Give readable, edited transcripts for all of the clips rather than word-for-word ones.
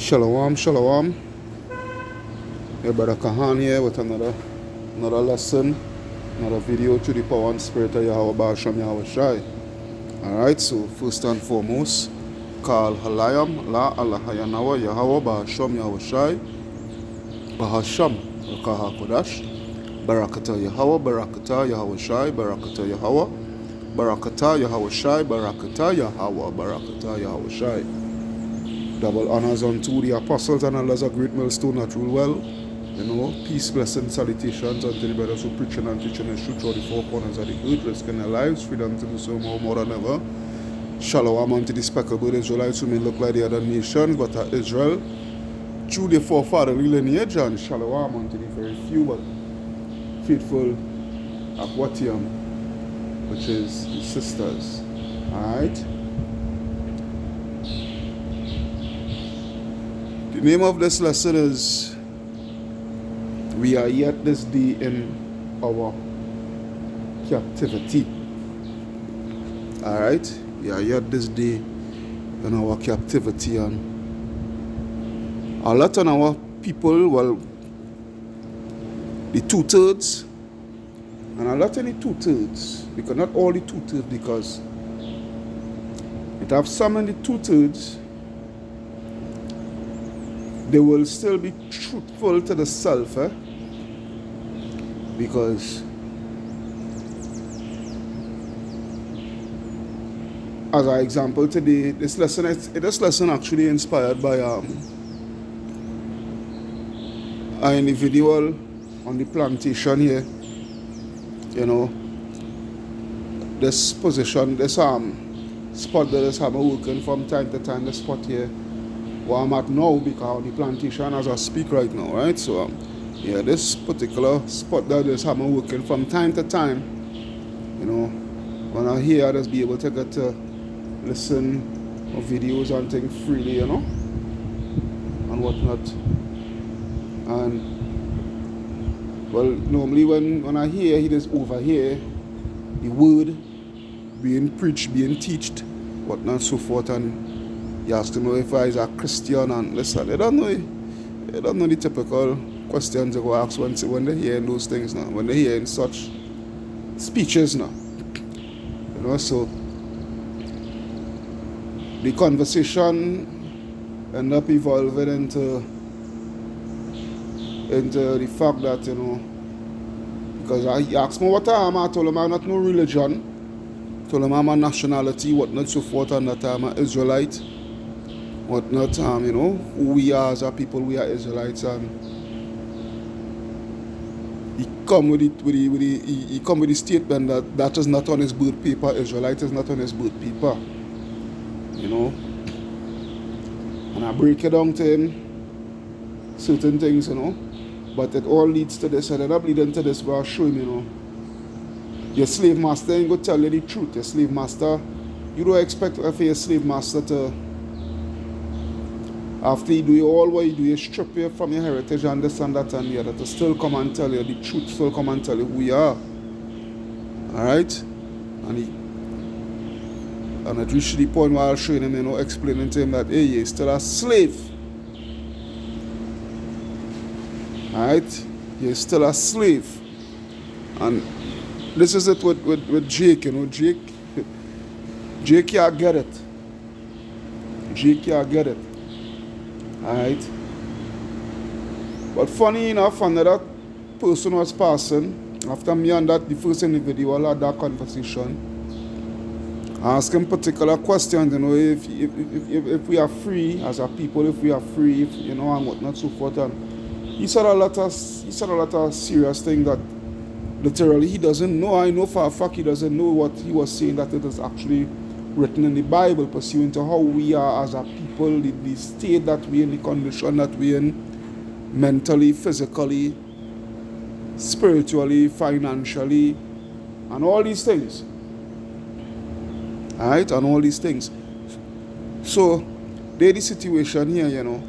Shalom, shalom. Your brother Kahan here with another lesson, another video to the power and spirit of Yahweh Baal Shem Yahweh Shai. Alright, so first and foremost, Kal Halayam La Allah Hayanawa Yahweh Baal Shem Yahweh Shai Bahasham Rakaha Kodash Barakata Yahweh Barakata Yahweh Shai Barakata Yahweh Barakata Yahweh Shai Barakata Yahweh Barakata Yahweh Shai. Double honors unto the apostles and elders of great millstone that rule well. You know, peace, blessing, salutations unto the brothers who preaching and teaching the truth throughout the four corners of the earth, risking their lives, freedom to do so more than ever. Shalom unto the speckled Israelites who may look like the other nations, but are Israel through the forefatherly lineage, and shalom unto the very few but faithful Akwatium, which is the sisters. Alright? The name of this lesson is We Are Yet This Day in Our Captivity. Alright? We are yet this day in our captivity, and a lot of our people, well, the 2/3, and a lot of the 2/3, because not all the 2/3, because it have some in the 2/3, they will still be truthful to the self, because as an example today, this lesson actually inspired by an individual on the plantation here. You know, this position, this spot that is having working from time to time, the spot here where I'm at now, because on the plantation as I speak right now, right? So yeah, this particular spot that is having working from time to time, you know, when I hear I just be able to get to listen to videos and things freely, you know, and whatnot. And well, normally when I hear he just overhear the word being preached, being taught, whatnot, so forth, and you ask them if I is a Christian, and listen, they don't know the typical questions they go ask when they hear those things now, when they hear in such speeches now. You know, so the conversation end up evolving into the fact that, you know, because he asked me what I am, I told him I'm not no religion, told him I'm a nationality, whatnot, so forth, and that I'm an Israelite, whatnot, you know, who we are as a people, we are Israelites, and he come with the statement that is not on his birth paper, Israelite is not on his birth paper. You know, and I break it down to him certain things, you know, but it all leads to this, and end up leading to this where I show him, you know, your slave master ain't gonna tell you the truth. Your slave master, you don't expect for your slave master to, after you do all what you do, you strip you from your heritage and this and that and the other, to still come and tell you the truth, still come and tell you who you are. Alright? And it reached the point where I was showing him, you know, explaining to him that, hey, you're still a slave. Alright? You're still a slave. And this is it with Jake, you know. Jake can't get it. Jake can't get it. Alright? But funny enough, another person was passing. After me and that, the first individual had that conversation, asking particular questions, you know, if we are free as a people, if we are free, if, you know, and whatnot, so forth. And he said a lot of serious things that literally he doesn't know. I know for a fact he doesn't know what he was saying, that it is actually written in the Bible, pursuant to how we are as a people, the state that we're in, the condition that we're in, mentally, physically, spiritually, financially, and all these things. Alright, and all these things. So, there's the situation here, you know,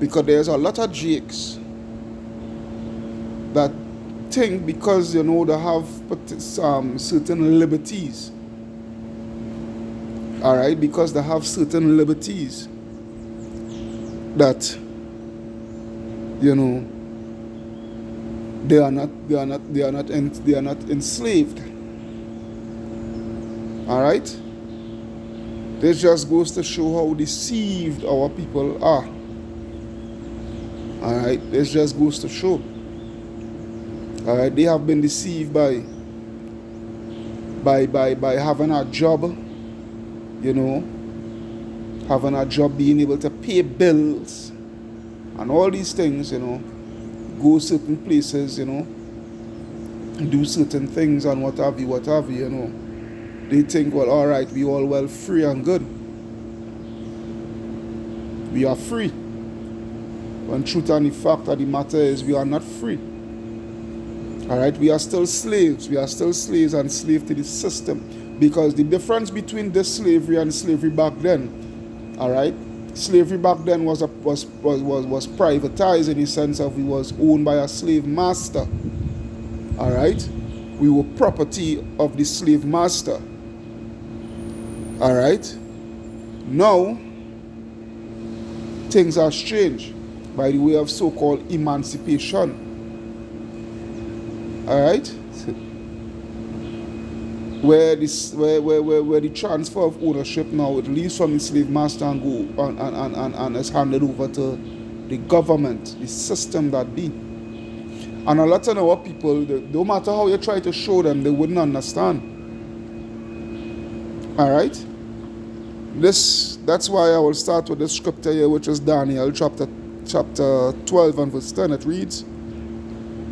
because there's a lot of Jakes that think because, you know, they have certain liberties. Alright, because they have certain liberties, that, you know, they are not enslaved. All right. This just goes to show how deceived our people are. All right. This just goes to show. All right. They have been deceived by having a job, you know, having a job, being able to pay bills, and all these things, you know, go certain places, you know, do certain things and what have you, you know. They think, well, all right, we all well free and good. We are free. When truth and the fact of the matter is we are not free. All right, we are still slaves. We are still slaves and slaves to the system. Because the difference between this slavery and slavery back then, all right, slavery back then was privatized in the sense of we was owned by a slave master. All right, we were property of the slave master. All right, now things are changed by the way of so-called emancipation. All right, where the transfer of ownership now, it leaves from the slave master and go and is handed over to the government, the system that be. And a lot of our people, no matter how you try to show them, they wouldn't understand. All right. That's why I will start with the scripture here, which is Daniel chapter 12 and verse 10. It reads,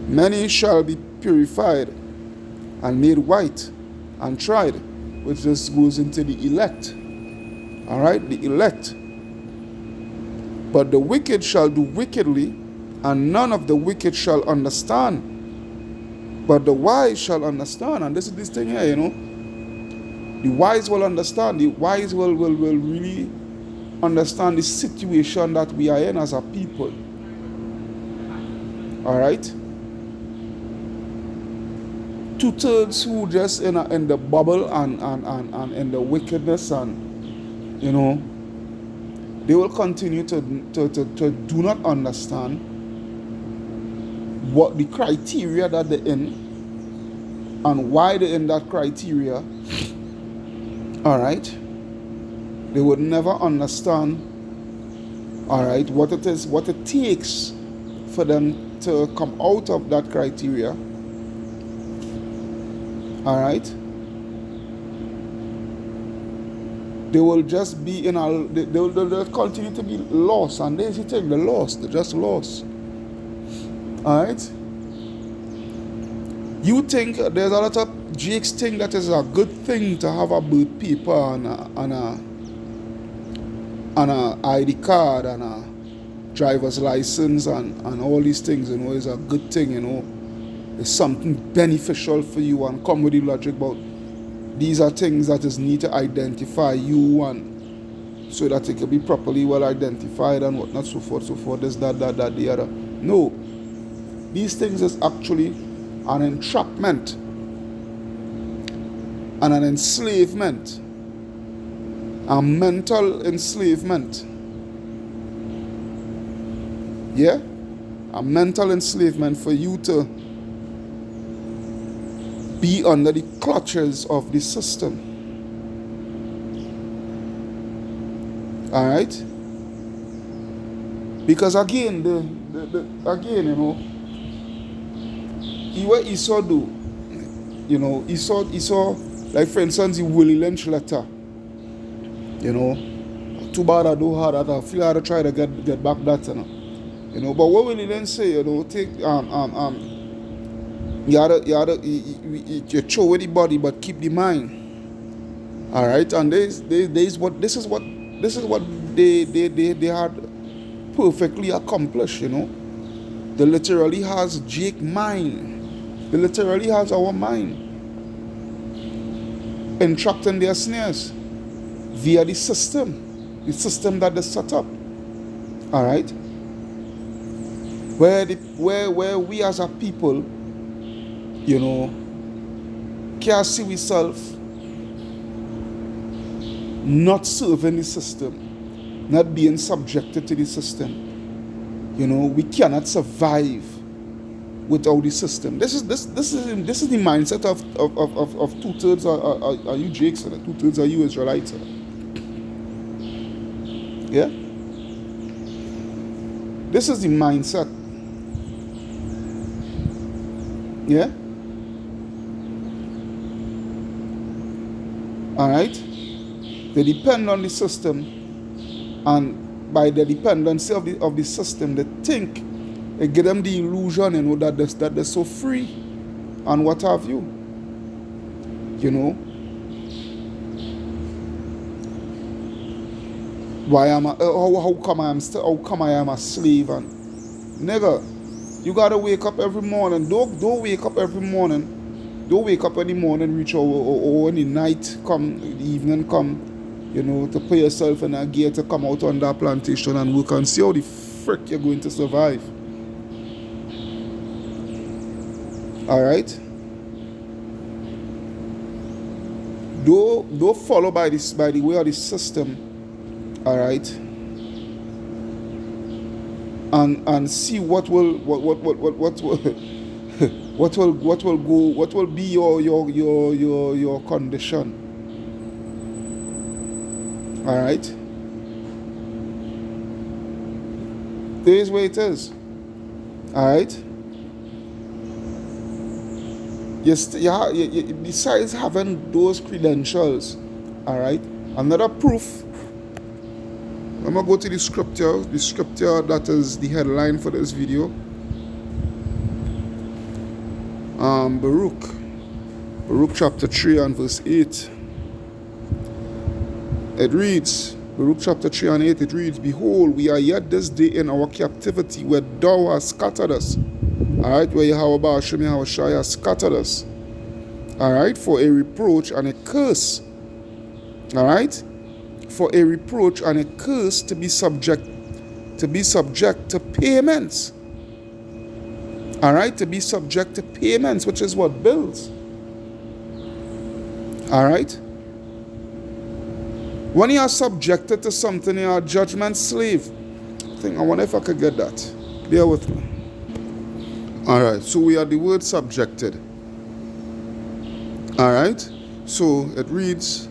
"Many shall be purified and made white and tried," which just goes into the elect. All right, the elect. "But the wicked shall do wickedly, and none of the wicked shall understand. But the wise shall understand." And this is this thing here, you know. The wise will understand. The wise will really understand the situation that we are in as a people. All right. 2/3 who just in the bubble and in the wickedness, and you know, they will continue to do not understand what the criteria that they're in and why they're in that criteria. All right, they would never understand, all right, what it is, what it takes for them to come out of that criteria. All right, they will just be in a, they'll continue to be lost, and there's the thing, they're lost, they're just lost. All right, you think there's a lot of Jake's think that is a good thing to have a birth paper and a ID card and a driver's license and all these things, you know, is a good thing, you know. It's something beneficial for you, and come with the logic about these are things that is need to identify you, and so that it can be properly well identified and whatnot, so forth, this, that, the other. No. These things is actually an entrapment and an enslavement, a mental enslavement. Yeah? A mental enslavement for you to be under the clutches of the system. All right? Because again, again, you know, what Esau do, you know, Esau, like for instance, the Willie Lynch letter, you know, too bad I do hard, I feel I try to get back that, you know, but what Willie Lynch say, you know, take you throw with the body but keep the mind. All right, and this is what they had perfectly accomplished, you know. They literally has Jake mind. They literally has our mind entrapped in their snares via the system that they set up. All right, where we as a people, you know, can see ourselves not serving the system, not being subjected to the system. We cannot survive without the system. This is the mindset of 2/3 are you Jakes and 2/3 are you Israelites. Yeah? This is the mindset. Yeah? Alright? They depend on the system, and by the dependency of the system, they think it give them the illusion, that they're so free and what have you. Why am I? How come I am still? How come I am a slave? And nigga, you gotta wake up every morning. Don't wake up every morning. Don't wake up in the morning, reach or when the night come, the evening come, to put yourself in a gear to come out on that plantation and work and see how the frick you're going to survive. Alright? Don't follow by the way of the system. Alright? And see what will be your condition. Alright? There is where it is. Alright? Yes, besides having those credentials, alright, another proof. I'm gonna go to the scripture that is the headline for this video. Baruch chapter 3 and verse 8. It reads, Baruch chapter 3 and 8, it reads, "Behold, we are yet this day in our captivity, where thou hast scattered us." Alright, where Yahweh Hashem Yahushai has scattered us. Alright, for a reproach and a curse. Alright? For a reproach and a curse to be subject to payments. Alright, to be subject to payments, which is what? Bills. Alright? When you are subjected to something, you are a judgment slave. I wonder if I could get that. Bear with me. Alright, so we are the word subjected. Alright? So it reads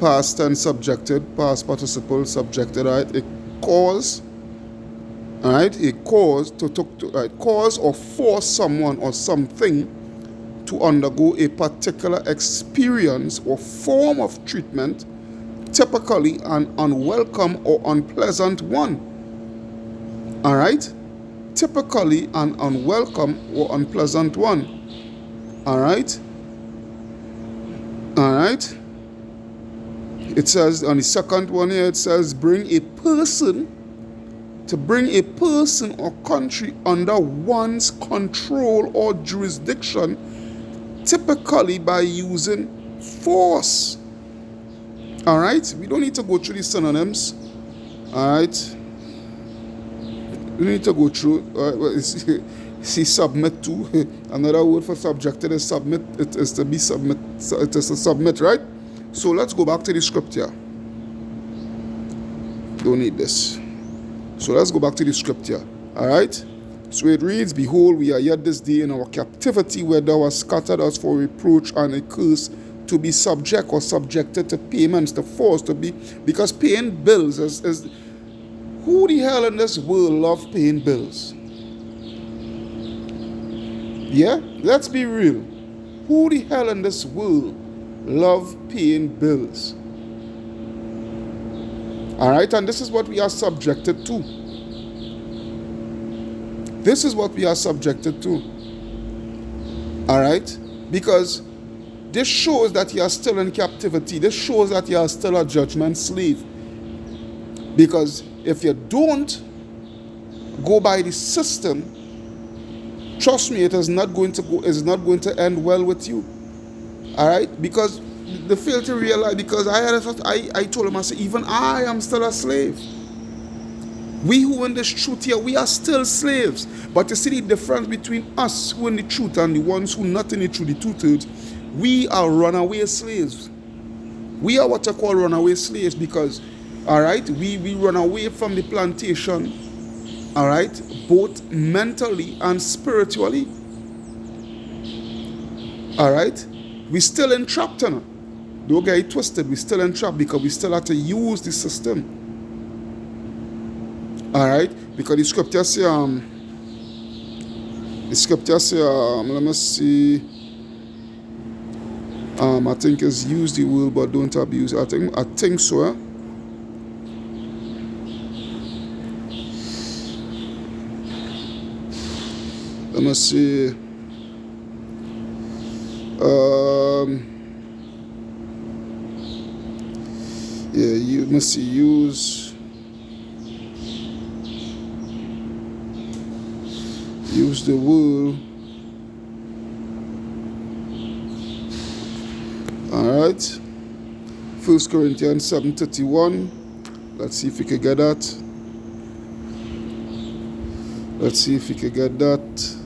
past tense subjected, past participle subjected, right? A cause, alright? A cause cause or force someone or something to undergo a particular experience or form of treatment, typically an unwelcome or unpleasant one. Alright? Typically an unwelcome or unpleasant one. Alright? Alright? It says on the second one here, it says bring a person or country under one's control or jurisdiction, typically by using force. Alright? We don't need to go through the synonyms. Alright? We need to go through. See, submit to. Another word for subjected is submit. It is to be submit. It is to submit, right? So let's go back to the scripture. Don't need this. So let's go back to the scripture. Alright? So it reads, "Behold, we are yet this day in our captivity, where thou hast scattered us for reproach and a curse, to be subject or subjected to payments, to force, to be, because paying bills is who the hell in this world love paying bills? Yeah? Let's be real. Who the hell in this world love paying bills? Alright, and this is what we are subjected to. This is what we are subjected to. Alright? Because this shows that you are still in captivity. This shows that you are still a judgment slave. Because if you don't go by the system, trust me, it is not going to end well with you. Alright? Because they fail to realize, because I told him, I said, even I am still a slave. We who in this truth here, we are still slaves. But you see the difference between us who in the truth and the ones who not in the truth, the 2/3, we are runaway slaves. We are what I call runaway slaves, because All right, we run away from the plantation. All right, both mentally and spiritually. All right, we still entrapped, don't get it twisted. We still entrapped because we still have to use the system. All right, because the scripture say let me see. I think it's use the will but don't abuse. I think so. Let me see. Yeah, you must use the will. All right. 1 Corinthians 7:31. Let's see if we can get that. Let's see if we can get that.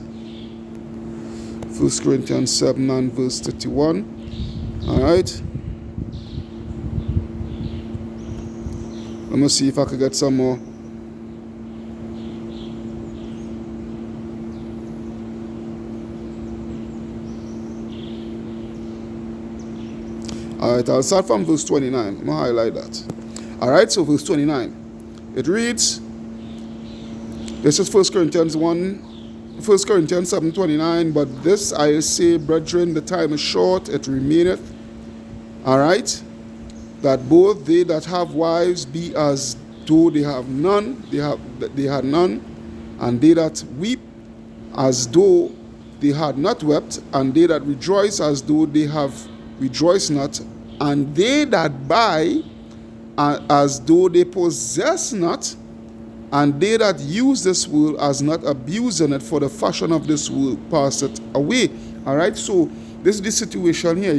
1 Corinthians 7 and verse 31. All right. Let me see if I can get some more. All right, I'll start from verse 29. I'm going to highlight that. All right, so verse 29. It reads, this is 1 Corinthians 7:29. But this I say, brethren, the time is short, it remaineth. All right, that both they that have wives be as though they have none, they had none, and they that weep as though they had not wept, and they that rejoice as though they have rejoiced not, and they that buy as though they possess not, and they that use this world as not abusing it, for the fashion of this world passeth away. All right, so this is the situation here.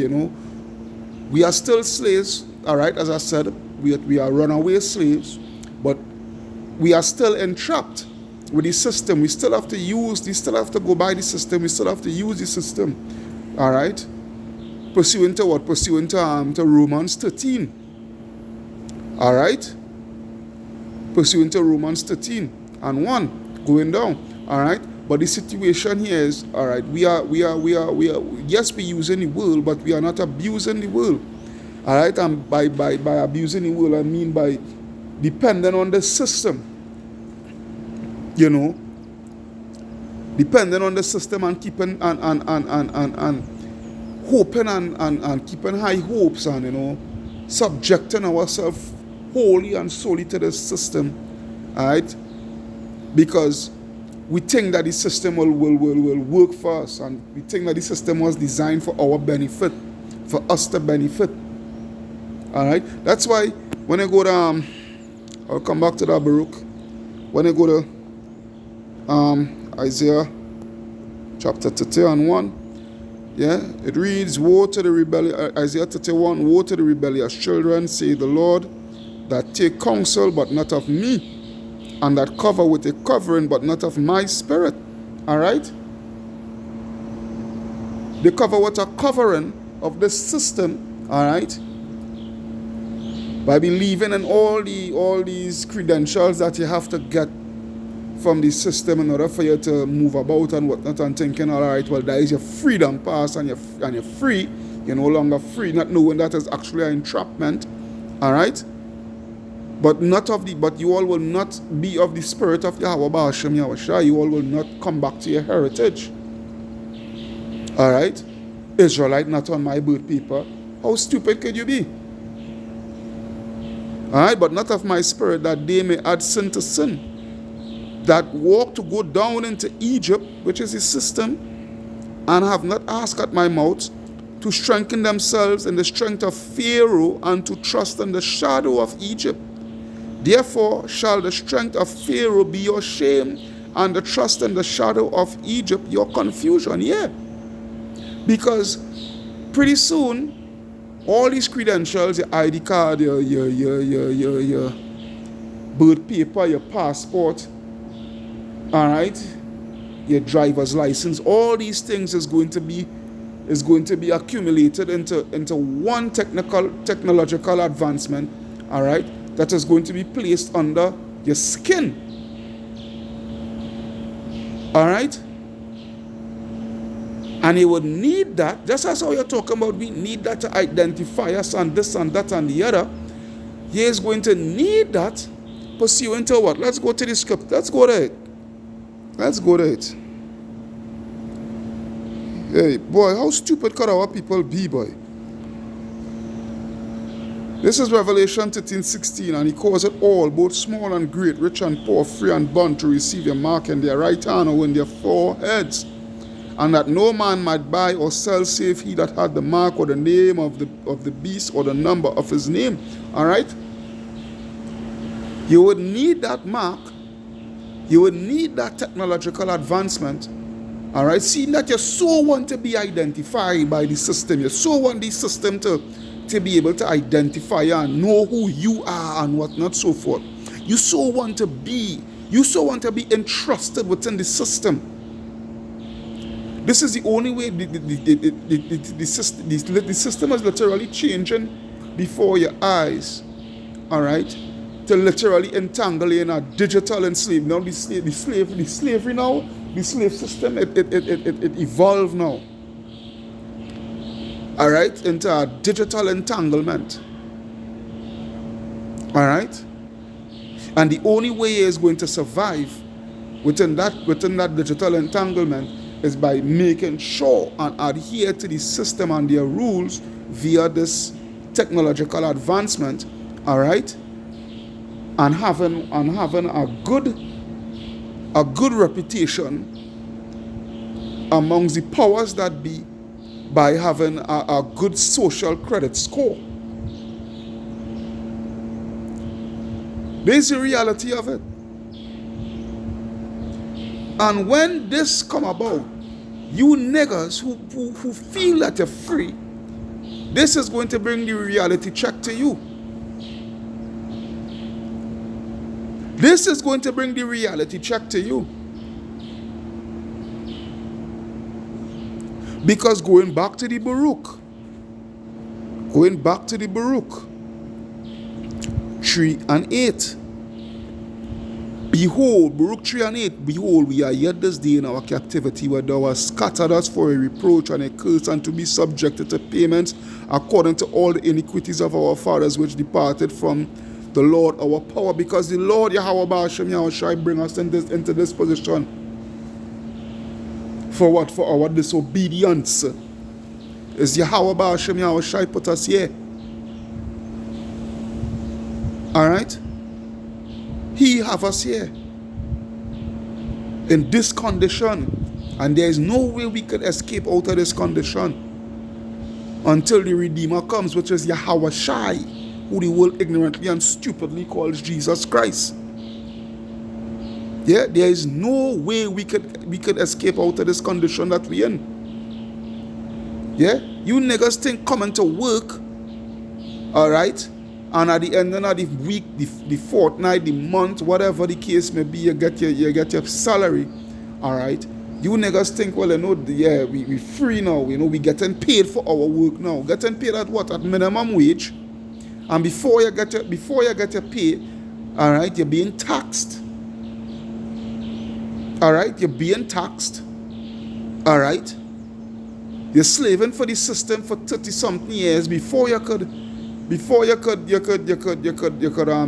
We are still slaves. All right, as I said, we are runaway slaves, but we are still entrapped with the system. We still have to go by the system. We still have to use the system. All right, pursuant to what? Pursuant to Romans 13. All right, pursuant to Romans 13 and 1, going down. All right, but the situation here is, all right, we are yes, we're using the world, but we are not abusing the world. All right, and by abusing the world, I mean by depending on the system. Depending on the system and keeping and hoping and keeping high hopes and subjecting ourselves wholly and solely to the system. All right, because we think that the system will work for us, and we think that the system was designed for our benefit, for us to benefit. All right, that's why when I go to I'll come back to that, Baruch. When I go to Isaiah chapter 30 and 1, yeah, it reads, woe to the rebellious, Isaiah 31, woe to the rebellious children, say the Lord, that take counsel, but not of me, and that cover with a covering, but not of my spirit. All right? They cover with a covering of the system, all right? By believing in all these credentials that you have to get from the system in order for you to move about and whatnot, and thinking, all right, well, that is your freedom pass, and you're free. You're no longer free, not knowing that is actually an entrapment. All right? But you all will not be of the spirit of Yahweh Ba'ashem Yahushua. You all will not come back to your heritage. All right? Israelite, not on my birth paper. How stupid could you be? All right? But not of my spirit, that they may add sin to sin. That walk to go down into Egypt, which is his system, and have not asked at my mouth, to strengthen themselves in the strength of Pharaoh, and to trust in the shadow of Egypt. Therefore shall the strength of Pharaoh be your shame, and the trust in the shadow of Egypt your confusion. Yeah. Because pretty soon, all these credentials, your ID card, your birth paper, your passport, all right, your driver's license, all these things is going to be accumulated into one technological advancement, all right, that is going to be placed under your skin. All right? And you would need that, just as how you're talking about, we need that to identify us and this and that and the other. He is going to need that pursuant to what? Let's go to the script. Let's go to it. Let's go to it. Hey, boy, how stupid could our people be, boy? This is Revelation 13:16, and he calls it all, both small and great, rich and poor, free and bond, to receive a mark in their right hand or in their foreheads, and that no man might buy or sell save he that had the mark or the name of the beast or the number of his name. All right? You would need that mark. You would need that technological advancement. All right? Seeing that you so want to be identified by the system, you so want the system to be able to identify and know who you are and whatnot, so forth. You so want to be entrusted within the system. This is the only way the system is literally changing before your eyes. All right? To literally entangle you in a digital enslavement. Now the slavery now, the slave system, it evolved now. All right, into a digital entanglement. All right, and the only way he is going to survive within that digital entanglement is by making sure and adhere to the system and their rules via this technological advancement. All right, and having a good reputation amongst the powers that be, by having a good social credit score. There's the reality of it. And when this come about, you niggas who feel that you're free, this is going to bring the reality check to you. This is going to bring the reality check to you. Because going back to the Baruch 3:8, behold, Baruch 3:8, behold, we are yet this day in our captivity, where thou hast scattered us for a reproach and a curse, and to be subjected to payments according to all the iniquities of our fathers, which departed from the Lord our power. Because the Lord Yahweh Ba'ashem Yahushai bring us into this position. For what? For our disobedience. Is Yahweh Ba'ashem Yahushai put us here. Alright? He have us here. In this condition. And there is no way we could escape out of this condition. Until the Redeemer comes, which is Yahweh Shai, who the world ignorantly and stupidly calls Jesus Christ. Yeah, there is no way we could escape out of this condition that we're in. Yeah, you niggas think coming to work, all right, and at the end of the week, the fortnight, the month, whatever the case may be, you get your salary, all right. You niggas think, well, yeah, we free now, we getting paid for our work now. Getting paid at what? At minimum wage, and before you get your pay, all right, you're being taxed. All right, you're being taxed. All right, you're slaving for the system for 30-something years before you could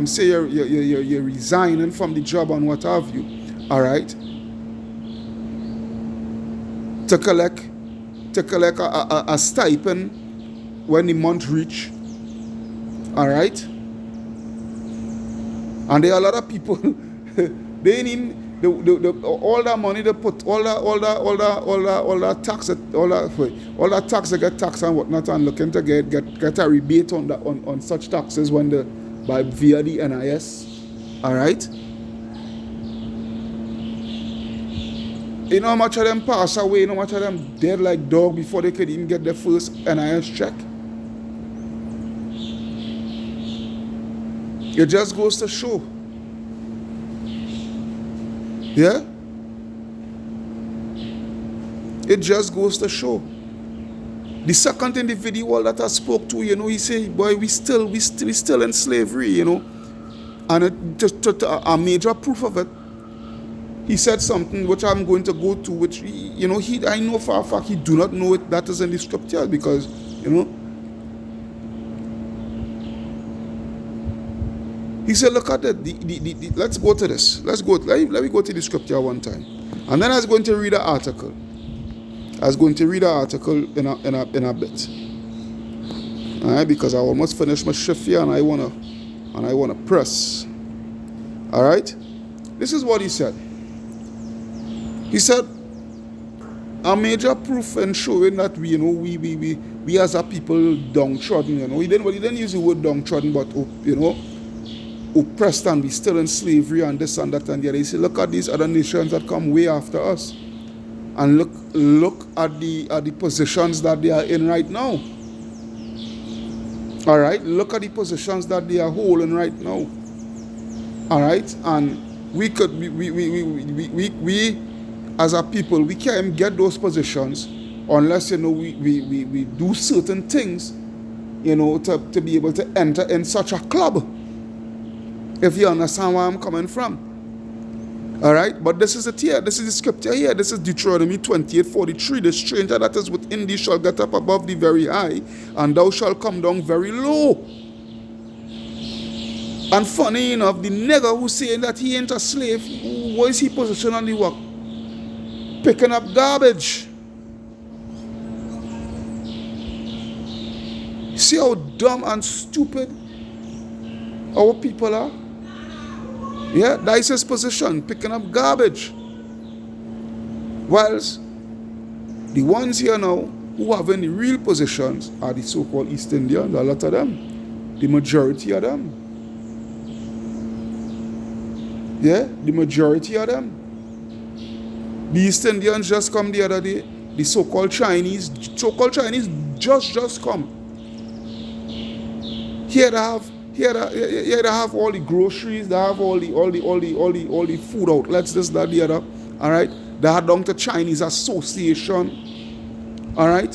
say you're resigning from the job and what have you. All right, to collect a stipend when the month reach. All right, and there are a lot of people they need. All that money they put, all that tax they get taxed and whatnot, and looking to get a rebate on such taxes via the NIS. All right. You know how much of them pass away? You know how much of them dead like dog before they could even get their first NIS check? It just goes to show. Yeah? It just goes to show. The second individual that I spoke to, he said, boy, we still in slavery, And a major proof of it, he said something which I'm going to go to, which, I know for a fact he do not know it, that is in the scripture, because, he said, look at it. Let's go to this. Let me go to the scripture one time. And then I was going to read an article. In a bit. Alright, because I almost finished my shift here and I wanna press. Alright? This is what he said. He said, a major proof in showing that we as a people downtrodden, he didn't use the word downtrodden, but oppressed, and we still in slavery and this and that and the other. He said, look at these other nations that come way after us, and look at the positions that they are in right now. All right, look at the positions that they are holding right now. All right, and we as a people, we can't get those positions unless we do certain things, to be able to enter in such a club. If you understand where I'm coming from. All right, but this is it here. This is the scripture here. This is Deuteronomy 28:43. The stranger that is within thee shall get up above thee very high, and thou shalt come down very low. And funny enough, the nigger who's saying that he ain't a slave, what is he positioned on the work? Picking up garbage. See how dumb and stupid our people are? Yeah, that is his position, picking up garbage. Whilst the ones here now who have any real positions are the so-called East Indians, a lot of them. The majority of them. Yeah, the majority of them. The East Indians just come the other day. The so-called Chinese just come. Here they have all the groceries, they have all the food outlets, this, that, the other. All right, they had down to Chinese Association. All right,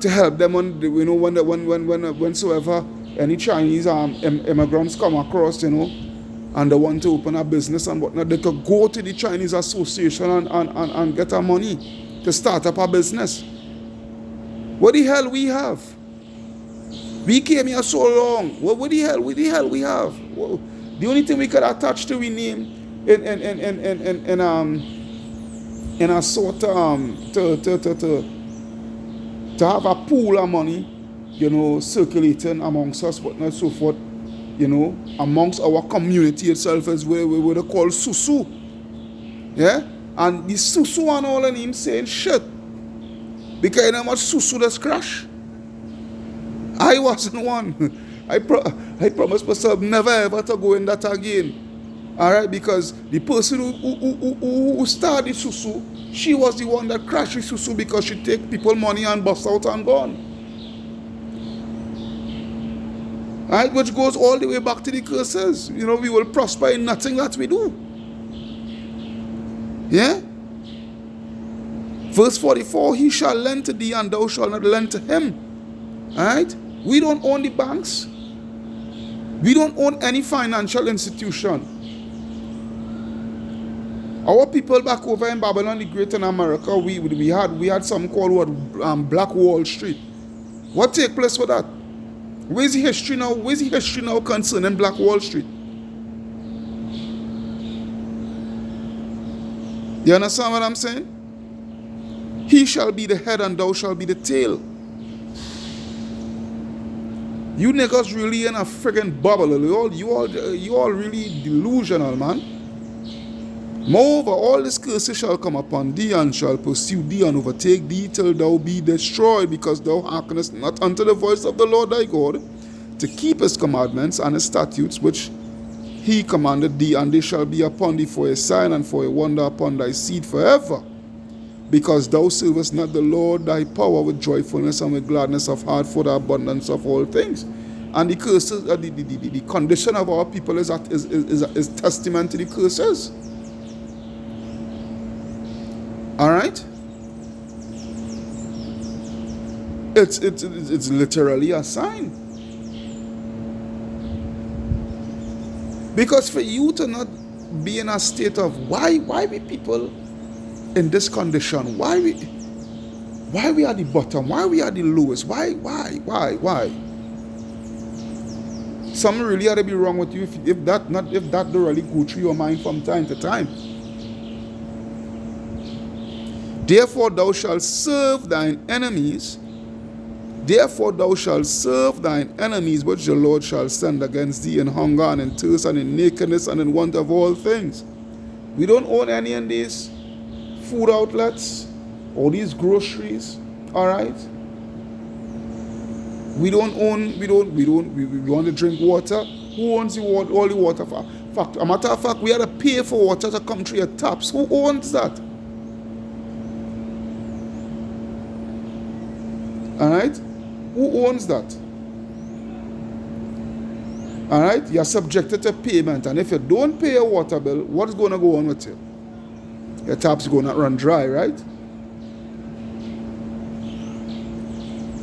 to help them on whensoever any Chinese immigrants come across, and they want to open a business and whatnot, they could go to the Chinese Association and get our money to start up a business. What the hell we have? We came here so long. What the hell we have? Well, the only thing we could attach to we name in a sort to have a pool of money, circulating amongst us, whatnot, so forth, amongst our community itself, is where they call susu. Yeah? And the susu and all, and him saying shit. Because you know how much susu that's crash? I wasn't one. I promised myself never ever to go in that again. Alright, because the person who started susu, she was the one that crashed the susu because she take people money and bust out and gone. Alright, which goes all the way back to the curses. We will prosper in nothing that we do. Yeah? Verse 44, he shall lend to thee and thou shalt not lend to him. Alright? We don't own the banks. We don't own any financial institution. Our people back over in Babylon the Great in America, we had something called Black Wall Street. What take place with that? Where's the history now? Where's the history now concerning Black Wall Street? You understand what I'm saying? He shall be the head and thou shalt be the tail. You niggas really in a friggin' bubble. You all really delusional, man. Moreover, all these curses shall come upon thee, and shall pursue thee, and overtake thee, till thou be destroyed, because thou hearkenest not unto the voice of the Lord thy God, to keep his commandments and his statutes, which he commanded thee, and they shall be upon thee for a sign and for a wonder upon thy seed forever. Because thou servest not the Lord thy power with joyfulness and with gladness of heart for the abundance of all things. And the curses, the condition of our people is testament to the curses. All right? It's literally a sign. Because for you to not be in a state of why we people in this condition, why we are the bottom, why we are the lowest, why? Something really ought to be wrong with you if that don't really go through your mind from time to time. Therefore thou shalt serve thine enemies. Therefore thou shalt serve thine enemies, which the Lord shall send against thee in hunger and in thirst and in nakedness and in want of all things. We don't own any of these food outlets or these groceries, all right? We want to drink water. Who owns the water, all the water? Fact, a matter of fact, we had to pay for water to come through your taps. Who owns that? All right? Who owns that? All right? You're subjected to payment, and if you don't pay your water bill, what's going to go on with you? Your taps going to run dry, right?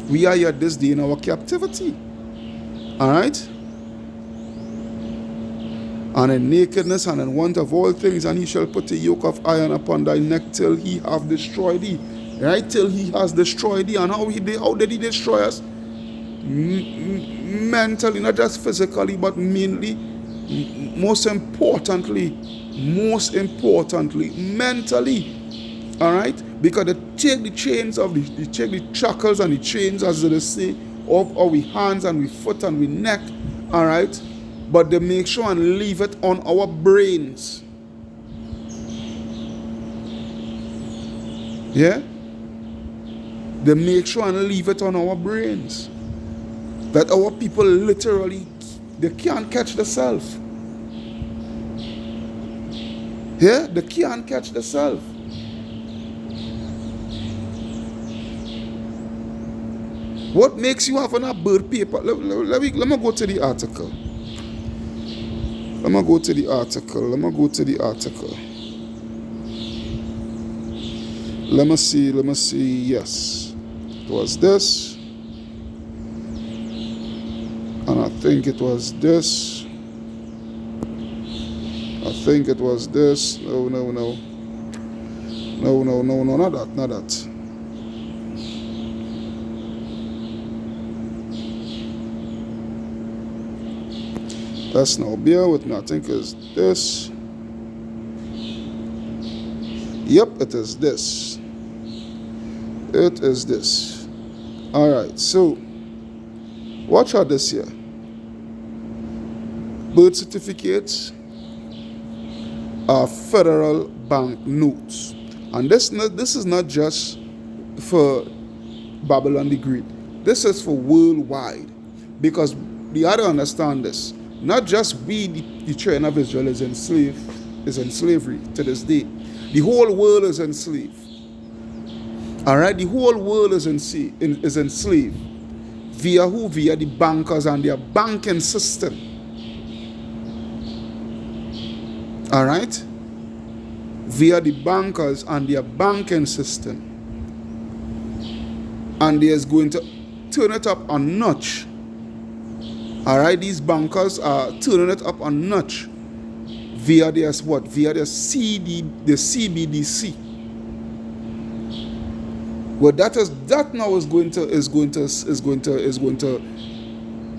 We are here this day in our captivity. All right? And in nakedness and in want of all things, and he shall put a yoke of iron upon thy neck till he have destroyed thee. Right? Till he has destroyed thee. And how did he destroy us? Mentally, not just physically, but mainly, most importantly, mentally. All right? Because they take the chains they take the shackles and the chains, as they say, of our hands and our foot and our neck. All right? But they make sure and leave it on our brains. Yeah? They make sure and leave it on our brains. That our people literally, they can't catch the self. Yeah? They can't catch the self. What makes you have a bird paper? Let me go to the article. Let me go to the article. Let me see. Yes. It was this. And I think it was this. No, not that. That's now, bear with me. I think it's this. Yep, it is this. Alright, so watch out this here. Birth certificates are federal bank notes. And this is not just for Babylon the Great. This is for worldwide. Because you have to understand this. Not just we, the children of Israel, is in slavery to this day. The whole world is enslaved. All right, the whole world is enslaved. Via who? Via the bankers and their banking system. All right, via the bankers and their banking system, and there's going to turn it up a notch. All right, these bankers are turning it up a notch via their what? Via their CBDC. Well, that now is going to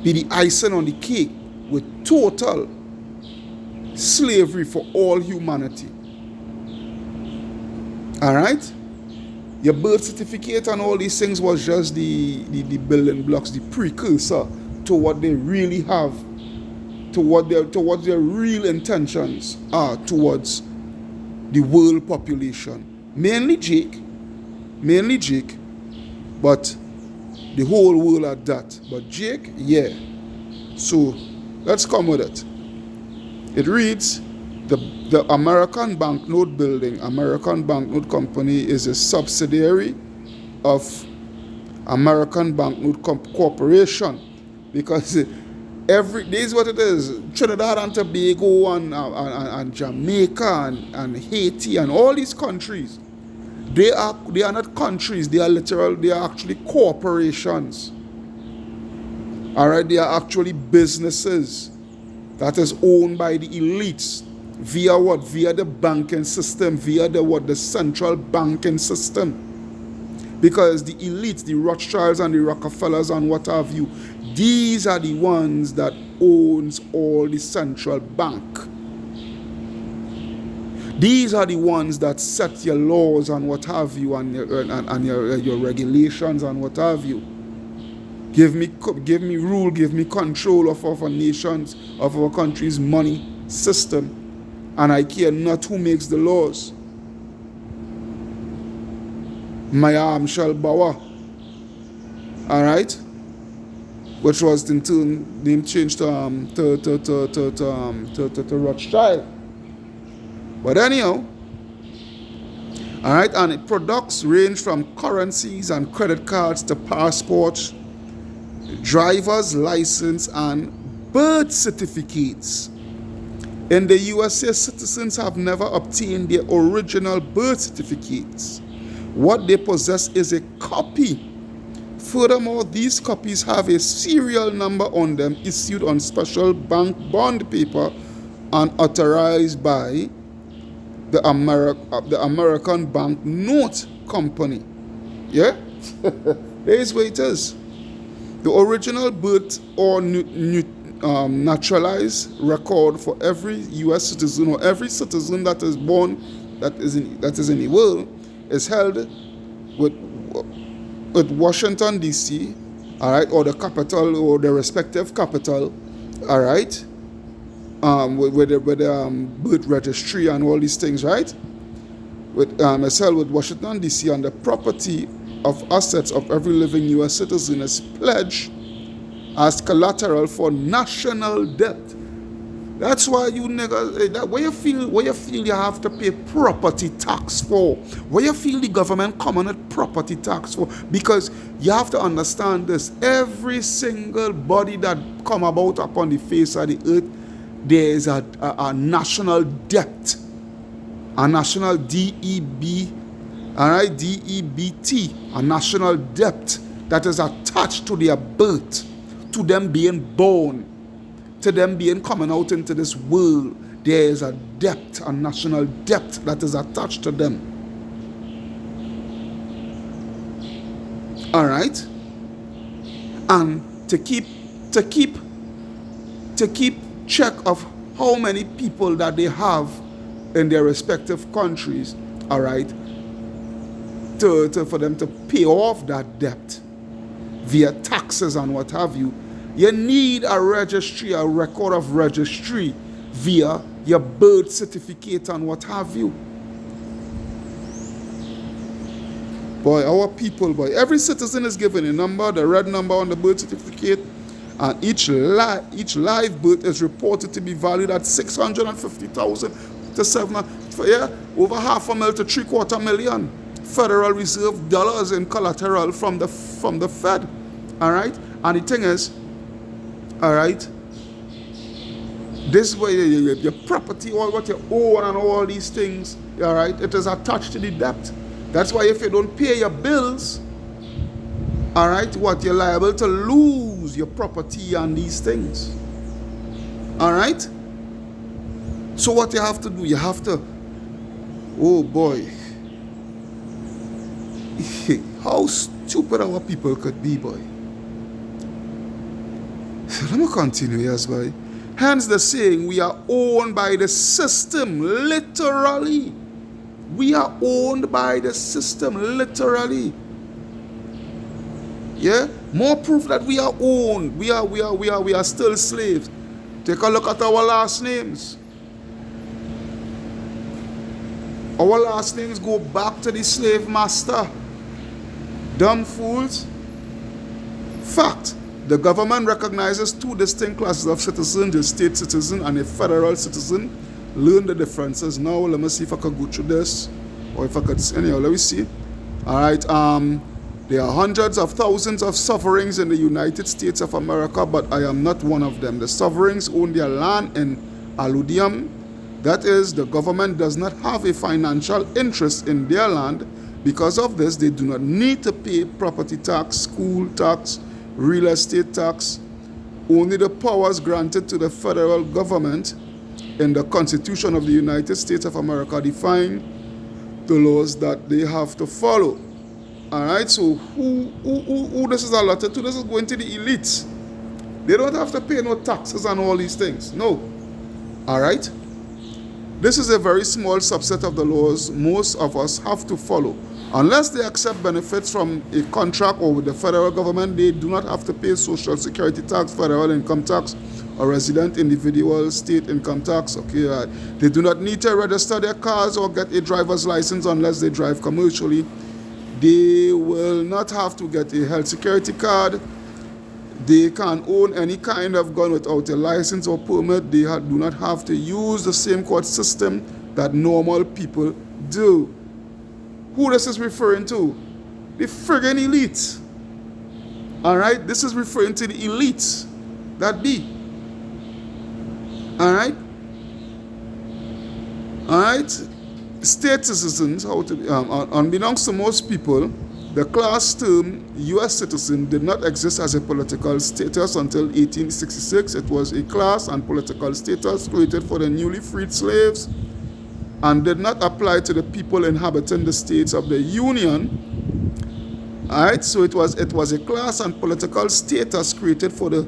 be the icing on the cake with total slavery for all humanity. All right, your birth certificate and all these things was just the building blocks, the precursor to what they really have, to what their real intentions are towards the world population. Mainly Jake, but the whole world at that. But Jake, yeah. So let's come with it. It reads, the American Banknote Building, American Banknote Company is a subsidiary of American Banknote Corporation. Because this is what it is. Trinidad and Tobago and Jamaica and Haiti and all these countries, they are not countries. They are actually corporations. All right, they are actually businesses. that is owned by the elites via what? Via the banking system, via the what? The central banking system. Because the elites, the Rothschilds and the Rockefellers and what have you, these are the ones that owns all the central bank. These are the ones that set your laws and what have you, and your regulations and what have you. Give me rule, give me control of our nations, of our country's money system, and I care not who makes the laws. My arm shall bow. All right, which was in turn name changed to Rothschild. But anyhow, all right, and its products range from currencies and credit cards to passports, driver's license, and birth certificates. In the USA, citizens have never obtained their original birth certificates. What they possess is a copy. Furthermore, these copies have a serial number on them issued on special bank bond paper and authorized by the American Bank Note Company. Yeah? Here's where it is. The original birth or naturalized record for every U.S. citizen or every citizen that is born that is in the world is held with Washington, D.C., all right, or the capital or the respective capital, all right, with the birth registry and all these things, right? It's held with Washington, D.C., and the property of assets of every living U.S. citizen is pledged as collateral for national debt. That's why you niggas, where you feel you have to pay property tax for, where you feel the government come on at property tax for, because you have to understand this: every single body that come about upon the face of the earth, there is a national debt, a national DEB, all right, DEBT, a national debt that is attached to their birth, to them being born, to them being coming out into this world. There is a debt, a national debt that is attached to them. All right, and to keep check of how many people that they have in their respective countries. All right, for them to pay off that debt via taxes and what have you. You need a registry, a record of registry via your birth certificate and what have you. Boy, our people, boy, every citizen is given a number, the red number on the birth certificate, and each live birth is reported to be valued at $650,000 to over $500,000 to $750,000 Federal Reserve dollars in collateral from the Fed. All right, and the thing is, all right, this way your property, all what you own and all these things, all right, it is attached to the debt. That's why if you don't pay your bills, all right, what, you're liable to lose your property and these things. All right, so what you have to do, you have to, oh boy, how stupid our people could be, boy. So let me continue, yes, boy. Hence the saying, we are owned by the system, literally. We are owned by the system, literally. Yeah? More proof that we are owned. We are still slaves. Take a look at our last names. Our last names go back to the slave master. Dumb fools. Fact. The government recognizes two distinct classes of citizens, a state citizen and a federal citizen. Learn the differences. Now, let me see if I can go through this. Or if I could, anyhow, let me see. All right, there are hundreds of thousands of sovereigns in the United States of America, but I am not one of them. The sovereigns own their land in alludium. That is, the government does not have a financial interest in their land. Because of this, they do not need to pay property tax, school tax, real estate tax, Only the powers granted to the federal government in the Constitution of the United States of America define the laws that they have to follow. Alright, so who this is allotted to? This is going to the elites. They don't have to pay no taxes and all these things. No. Alright? This is a very small subset of the laws most of us have to follow. Unless they accept benefits from a contract or with the federal government, they do not have to pay social security tax, federal income tax, or resident individual state income tax. Okay, they do not need to register their cars or get a driver's license unless they drive commercially. They will not have to get a health security card. They can own any kind of gun without a license or permit. They do not have to use the same court system that normal people do. Who this is referring to? The friggin' elites. Alright? This is referring to the elites that be. Alright? Alright? State citizens, unbeknownst to most people, the class term U.S. citizen did not exist as a political status until 1866. It was a class and political status created for the newly freed slaves and did not apply to the people inhabiting the states of the Union. Alright, so it was a class and political status created for the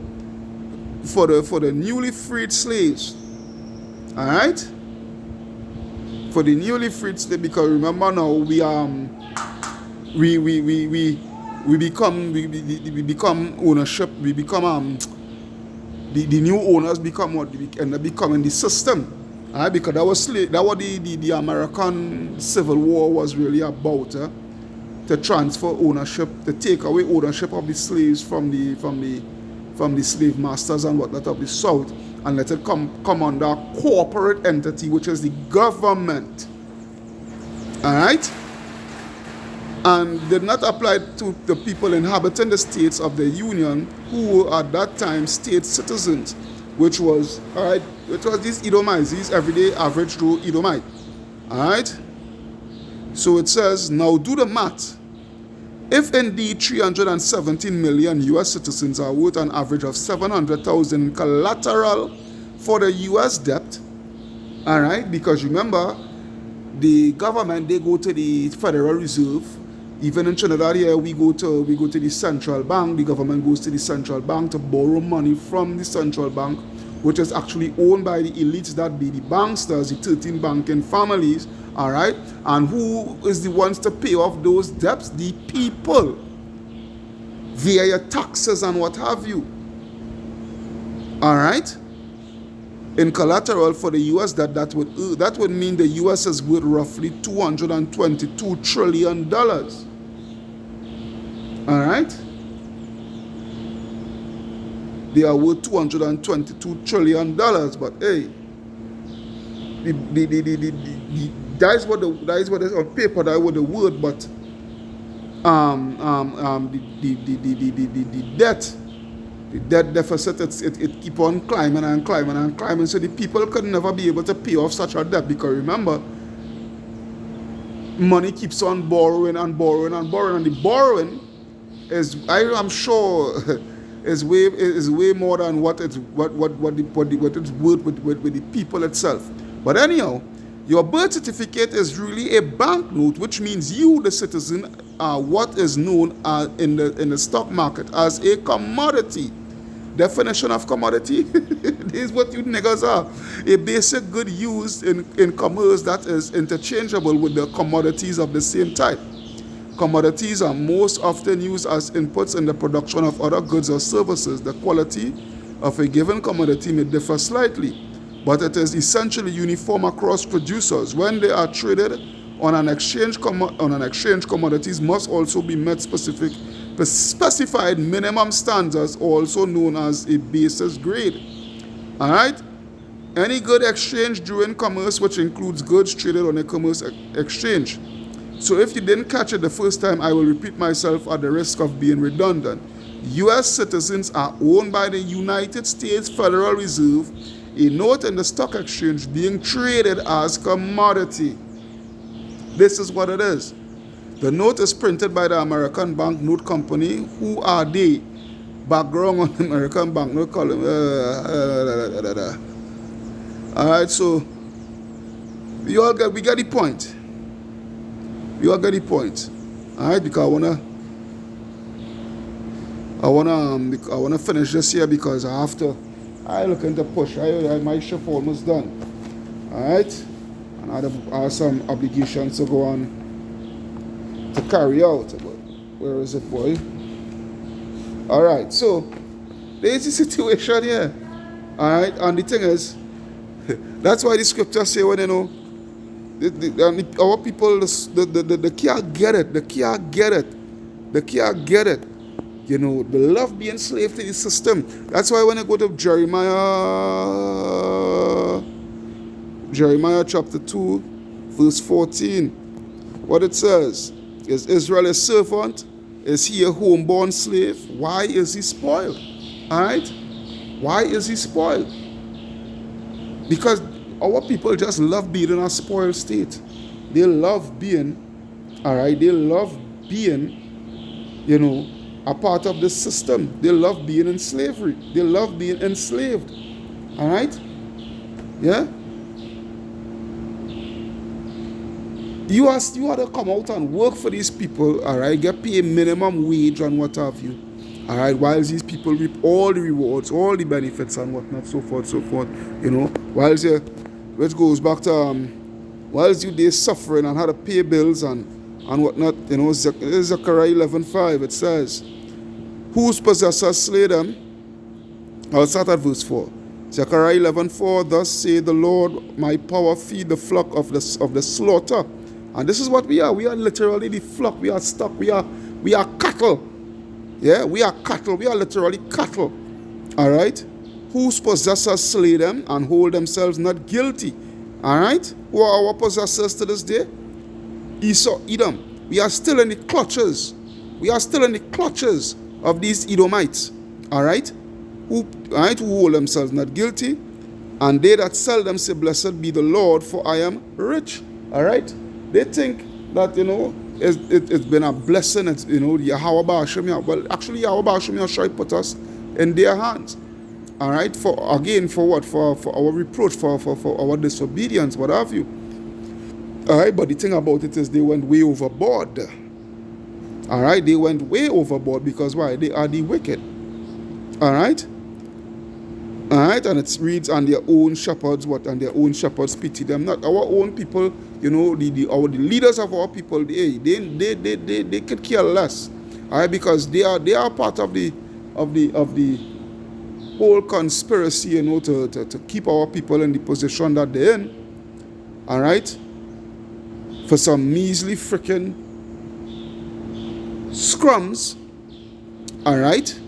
newly freed slaves. Alright? For the newly freed slaves, because remember now we become ownership, we become the new owners become what they end up becoming the system. Because that was what the American Civil War was really about, to transfer ownership, to take away ownership of the slaves from the slave masters and whatnot of the South, and let it come under a corporate entity, which is the government. Alright? And did not apply to the people inhabiting the states of the Union who were at that time state citizens, which was these Edomites, these everyday average Joe Edomite. Alright? So it says, now do the math. If indeed 317 million US citizens are worth an average of 700,000 collateral for the US debt, alright, because remember, the government, they go to the Federal Reserve. Even in Trinidad here, we go to the central bank. The government goes to the central bank to borrow money from the central bank, which is actually owned by the elites, that be the banksters, the 13 banking families, all right? And who is the ones to pay off those debts? The people, via your taxes and what have you, all right? In collateral for the U.S., that would mean the U.S. is worth roughly $222 trillion. All right? They are worth $222 trillion, but hey, that is what is on paper. That was the word, but the debt deficit, it keep on climbing and climbing and climbing. So the people could never be able to pay off such a debt, because remember, money keeps on borrowing and borrowing and borrowing, and the borrowing is, I'm sure, is way more than what it's worth with the people itself. But anyhow, your birth certificate is really a banknote, which means you, the citizen, are what is known in the stock market as a commodity. Definition of commodity: this is what you niggas are. A basic good used in commerce that is interchangeable with the commodities of the same type. Commodities are most often used as inputs in the production of other goods or services. The quality of a given commodity may differ slightly, but it is essentially uniform across producers. When they are traded on an exchange, commodities must also be met specified minimum standards, also known as a basis grade. All right? Any good exchange during commerce, which includes goods traded on a commerce exchange. So if you didn't catch it the first time, I will repeat myself at the risk of being redundant. U.S. citizens are owned by the United States Federal Reserve, a note in the stock exchange being traded as commodity. This is what it is. The note is printed by the American Bank Note Company. Who are they? background on American bank, no column. Alright, so we get the point. We all get the point. Alright, because I wanna finish this here because I looking to push. My shift almost done. Alright? And I have some obligations to go on to carry out. But where is it, boy? Alright, so there's the situation here. Alright, and the thing is, that's why the scriptures say when our people they can't get it. They can't get it. They can't get it. They love being slave to the system. That's why when I go to Jeremiah chapter 2, verse 14, what it says is Israel a servant? Is he a homeborn slave? Why is he spoiled? Alright? Why is he spoiled? Because our people just love being in a spoiled state. They love being, alright, they love being, a part of the system. They love being in slavery. They love being enslaved. Alright? Yeah? You are to come out and work for these people, alright, get paid minimum wage and what have you. Alright, whilst these people reap all the rewards, all the benefits and whatnot, so forth, whilst which goes back to whilst you there suffering and had to pay bills and whatnot, Zechariah 11:5, it says, whose possessors slay them? I'll start at verse 4. Zechariah 11:4, thus say the Lord, my power feed the flock of the slaughter. And this is what we are. We are literally the flock. We are stock. We are cattle. Yeah, we are cattle. We are literally cattle. Alright? Whose possessors slay them and hold themselves not guilty. Alright? Who are our possessors to this day? Esau, Edom. We are still in the clutches. We are still in the clutches of these Edomites. Alright? Who hold themselves not guilty. And they that sell them say, blessed be the Lord, for I am rich. Alright? They think that, it's been a blessing. It's, Yahweh Ba'ashem. Well, actually, Yahweh Ba'ashem Yahshua put us in their hands. Alright? For what? For our reproach, for our disobedience, what have you. Alright? But the thing about it is they went way overboard. Alright? They went way overboard because why? They are the wicked. Alright? Alright? And it reads, and their own shepherds, and their own shepherds pity them not. Our own people, the leaders of our people, they could care less. Alright? Because they are part of the whole conspiracy, to keep our people in the position that they're in. Alright? For some measly freaking scrums. Alright?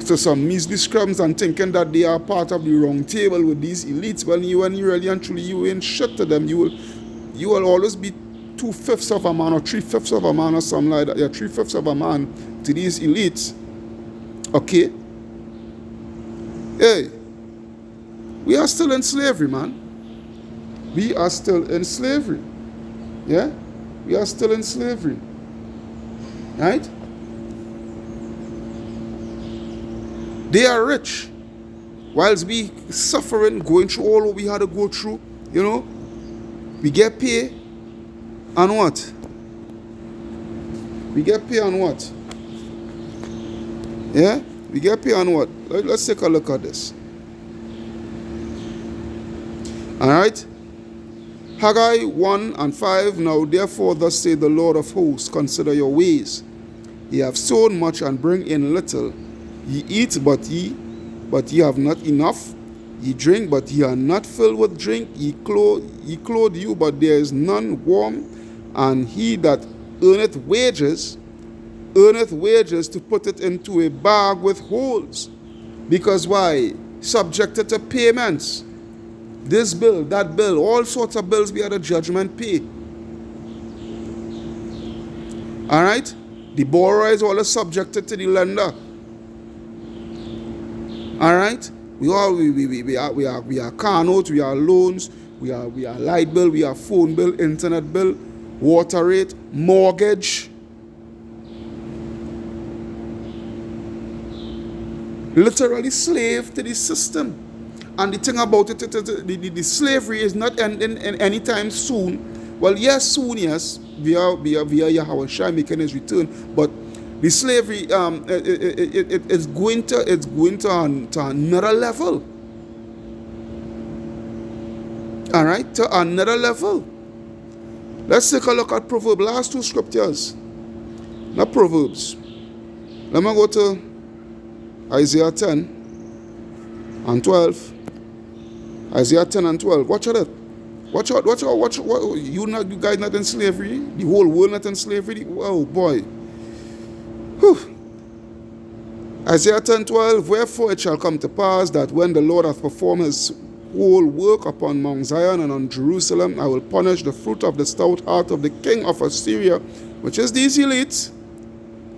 To some measly scrums and thinking that they are part of the wrong table with these elites. When you really and truly you ain't shit to them, you will always be 2/5 of a man or 3/5 of a man or something like that. Yeah, 3/5 of a man to these elites. Okay? Hey, we are still in slavery, man. We are still in slavery. Yeah? We are still in slavery. Right? They are rich. Whilst we suffering, going through all what we had to go through, we get paid on what? We get paid on what? Yeah? We get paid on what? Let's take a look at this. Alright? Haggai 1:5, now therefore thus say the Lord of hosts, consider your ways. Ye have sown much and bring in little. Ye eat, but ye have not enough. Ye drink, but ye are not filled with drink. Ye clothe you, but there is none warm. And he that earneth wages to put it into a bag with holes. Because why? Subjected to payments. This bill, that bill, all sorts of bills we had a judgment pay. Alright? The borrower is always subjected to the lender. Alright? We are car notes, we are loans, we are light bill, we are phone bill, internet bill, water rate, mortgage. Literally slave to the system. And the thing about it, the slavery is not ending anytime soon. Well, yes, soon, yes, via Yahweh Shai making his return. But the slavery, it's going to another level. All right, to another level. Let's take a look at Proverbs. Last two scriptures, not Proverbs. Let me go to Isaiah 10 and 12. Isaiah 10 and 12. Watch out. Watch out. You guys not in slavery. The whole world not in slavery. Oh boy. Whew. Isaiah 10:12. Wherefore it shall come to pass that when the Lord hath performed his whole work upon Mount Zion and on Jerusalem, I will punish the fruit of the stout heart of the king of Assyria, which is these elites,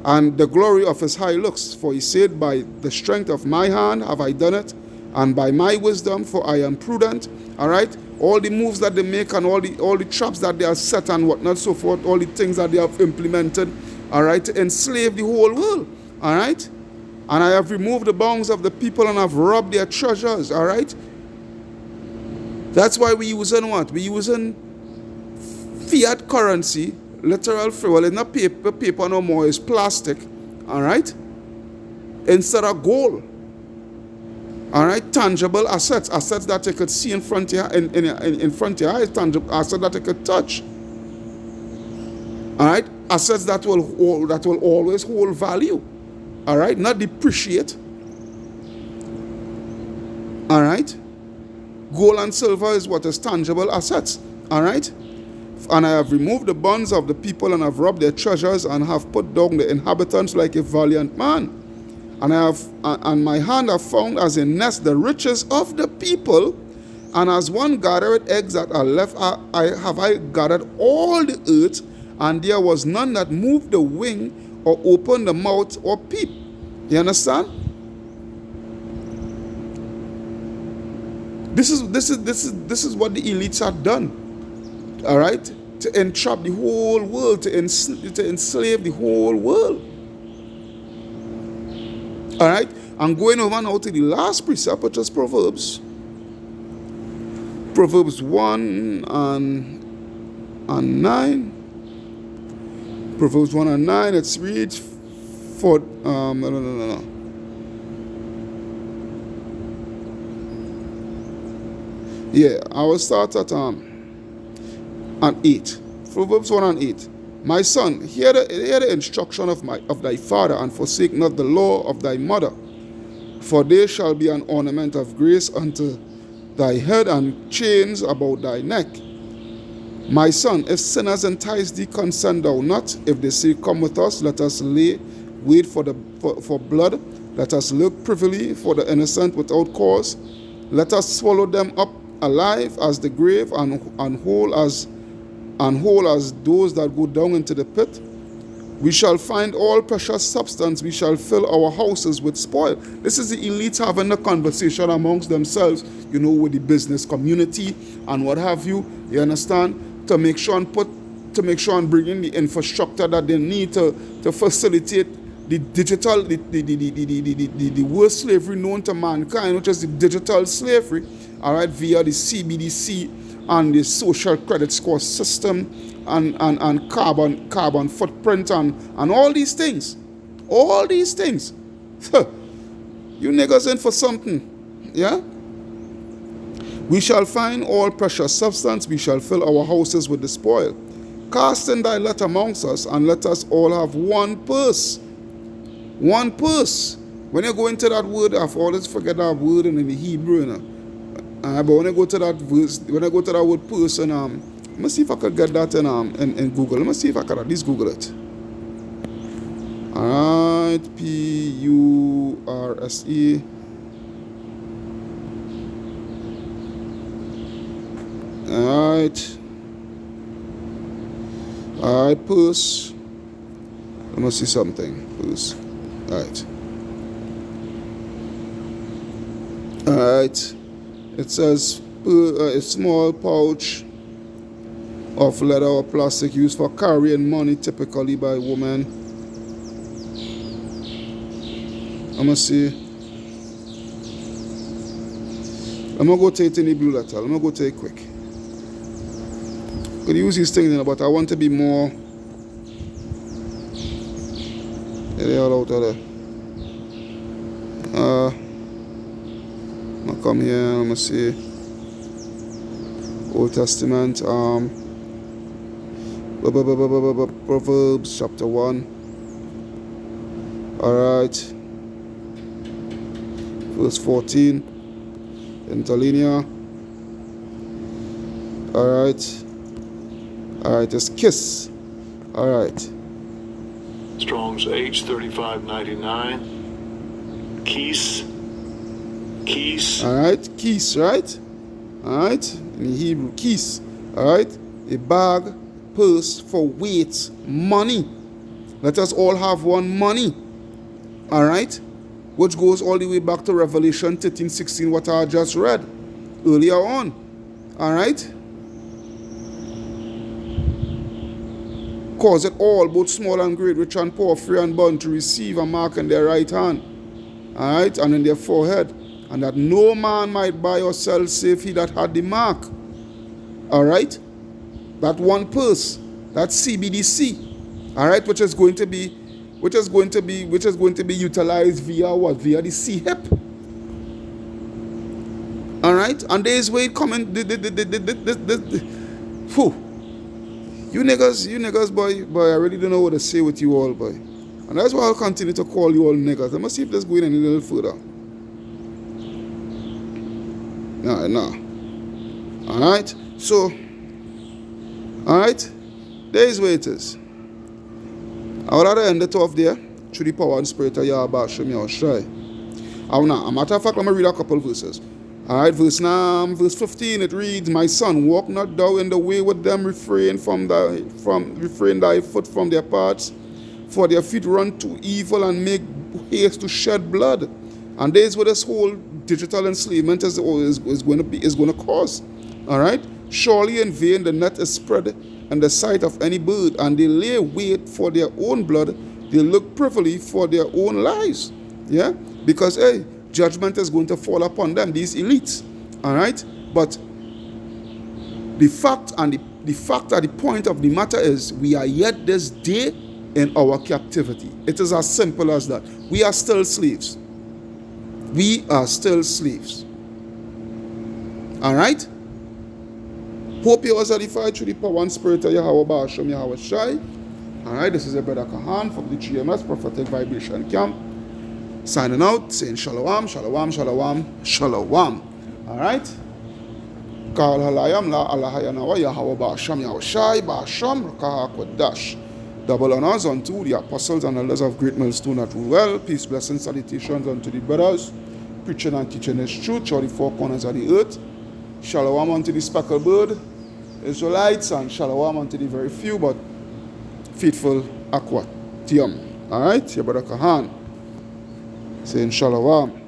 and the glory of his high looks. For he said, by the strength of my hand have I done it, and by my wisdom, for I am prudent. All right, all the moves that they make and all the traps that they are set and whatnot, so forth, all the things that they have implemented, all right, to enslave the whole world. All right, and I have removed the bounds of the people and have robbed their treasures. All right, that's why we using what? We using fiat currency, literal free. Well, it's not paper no more. It's plastic. All right, instead of gold. All right, tangible assets that you could see in front of your, in front of your eyes, tangible assets that you could touch. All right, assets that will always hold value. All right, not depreciate. All right, gold and silver is what is tangible assets. All right, and I have removed the bonds of the people and have robbed their treasures and have put down the inhabitants like a valiant man. And my hand have found as a nest the riches of the people, and as one gathered eggs that are left, I gathered all the earth, and there was none that moved the wing or opened the mouth or peep. You understand? This is what the elites have done. All right, to entrap the whole world, to enslave the whole world. All right, I'm going over now to the last precept, which is Proverbs 1 and 9. Proverbs 1 and 9. Let's read for no. Yeah, I will start at 8. Proverbs 1 and 8. My son, hear the instruction of thy father, and forsake not the law of thy mother. For they shall be an ornament of grace unto thy head, and chains about thy neck. My son, if sinners entice thee, consent thou not. If they say, come with us, let us lay wait for blood. Let us look privily for the innocent without cause. Let us swallow them up alive as the grave, and whole as those that go down into the pit. We shall find all precious substance. We shall fill our houses with spoil. This is the elites having a conversation amongst themselves, with the business community and what have you. You understand? To make sure and bring in the infrastructure that they need to facilitate the digital, the worst slavery known to mankind, which is the digital slavery. All right, via the CBDC and the social credit score system and carbon footprint and all these things. All these things. You niggas in for something. Yeah? We shall find all precious substance. We shall fill our houses with the spoil. Cast in thy lot amongst us, and let us all have one purse. One purse. When you go into that word, I've always forget that word in the Hebrew, but when I go to that verse, when I go to that word person, let me see if I could get that in Google. Let me see if I can at least Google it. Alright, P-U-R-S-E. Alright, purse. Let me see something. Purse. Alright. It says a small pouch of leather or plastic used for carrying money, typically by women. Let me see. I'm going to go to it in the blue letter. I'm going to go to it quick. Could use these things, but I want to be more. They all out of there. I'm come here. Let me see. Old Testament. Proverbs chapter 1. Alright. Verse 14. Interlinear. Alright. Alright, it's kiss. Alright. Strong's H3599. Keys. Alright, keys, right? Alright, in Hebrew, keys. Alright, a bag, purse for weight, money. Let us all have one money. Alright, which goes all the way back to Revelation 13:16, what I just read earlier on. Alright, cause it all, both small and great, rich and poor, free and bond, to receive a mark in their right hand, alright, and in their forehead, and that no man might buy or sell save he that had the mark. Alright, that one purse, that CBDC, alright, which is going to be utilized via what? Via the CHIP. Alright, and there is way coming. You niggas, boy, I really don't know what to say with you all, boy. And that's why I'll continue to call you all niggas. Let me see if this going any little further. Nah. Alright, so, alright, there is where it is. I would rather end it off there, through the power and spirit of Yahweh Shem Yahushai. Now, a matter of fact, let me read a couple verses. Alright, verse 15, it reads, My son, walk not thou in the way with them, refrain thy foot from their paths, for their feet run to evil and make haste to shed blood. And there's where this whole digital enslavement is going to cause. Alright? Surely in vain the net is spread in the sight of any bird, and they lay wait for their own blood, they look privily for their own lives. Yeah? Because judgment is going to fall upon them, these elites. Alright? But the fact at the point of the matter is, we are yet this day in our captivity. It is as simple as that. We are still slaves. We are still slaves. Alright? Hope you are satisfied through the power and spirit of Yahweh Ba'ashem Yahweh Shai. Alright, this is your brother Kahan from the GMS Prophetic Vibration Camp. Signing out, saying Shalom, Shalom, Shalom, Shalom. Alright? Kal halayam la alahayanawa Yahweh Ba'ashem Yahweh Shai Ba'ashem Rakaha Kodash. Double honors unto the apostles and elders of Great Millstone that rule well. Peace, blessings, salutations unto the brothers preaching and teaching His truth through the four corners of the earth. Shalom unto the speckled bird Israelites, and shalom unto the very few but faithful Aquatium. Alright, your brother Kahan saying shalom.